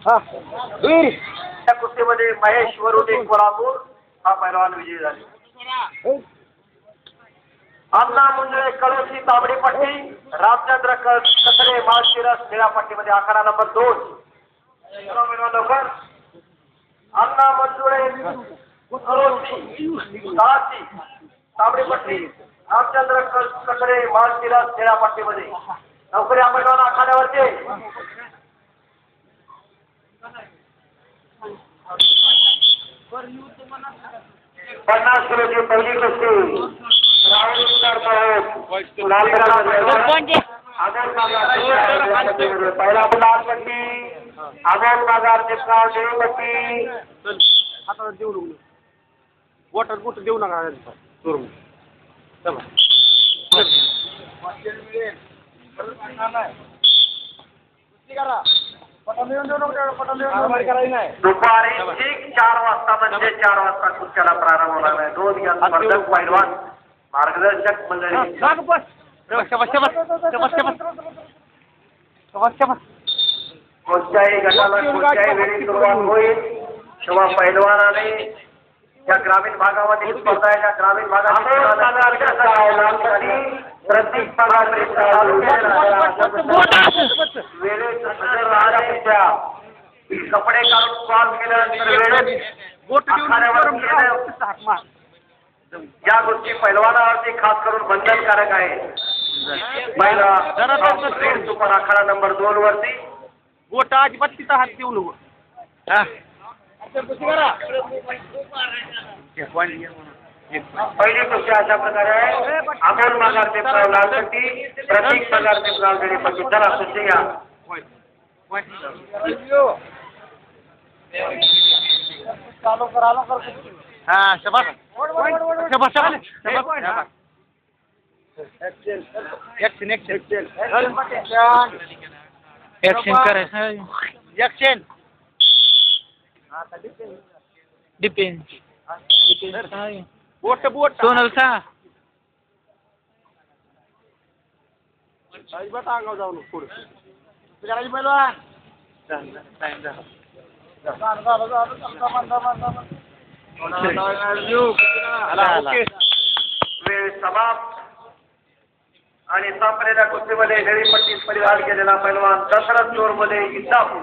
त्या कुस्तीमध्ये महेश वरुडे कोल्हापूर हा पैलवान विजयी झाले. अण्णा मुंजळे कळशी तांबडी पट्टी, रामचंद्र कचरे माळशिरस निळ्या पट्टीमध्ये आखाडा नंबर 2. लवकर अण्णा मुंजळे कळशी तांबडी पट्टी, रामचंद्र कचरे माळशिरस निळ्या पट्टीमध्ये लवकर या पैलवान आखाड्यावरचे. 50 किलोची पहिली कुस्ती पहिला लाल पट्टी आगोल बाजार चिपकाव देवी पट्टी. हाताला देऊ नको, वॉटर बोट देऊ नका. दुपारी ठीक 4 वाजता म्हणजे 4 वाजता कुस्त्याला प्रारंभ होणार आहे. 2 स्पर्धक पैलवान मार्गदर्शक मंडळी कोणत्याही गटाला कोणत्याही वेळी सुरुवात होईल तेव्हा पैलवानाने या ग्रामीण भागामध्ये स्पर्धा आहे. त्या ग्रामीण भागात प्रत्येक कपडे काढून कॉल केल्यानंतर या गोष्टी पैलवानावरती खास करून बंधनकारक आहे. महिला सुपर आखाडा नंबर 2 वरती गोटा अजिबात तिथं हात देऊ नको. पहिली गोष्ट अशा प्रकारे आहे. अमोल माघार ते लालपट्टी, प्रतीक पगार ते लालगडी पट्टी. चला सुट्टी घ्या. चालू कर. हा शबास शबास शबास. ऍक्शन करायचं. ऍक्शन डिपेंड बोट बोट सोनल सा अजिबात आगाव जाऊ नको. पुढे करायची पहिलवान. वेळ समाप्त आणि संपलेल्या कुस्तीमध्ये निळी पट्टी परिधान केलेला पैलवान दशरथ चोर मध्ये इंदापूर.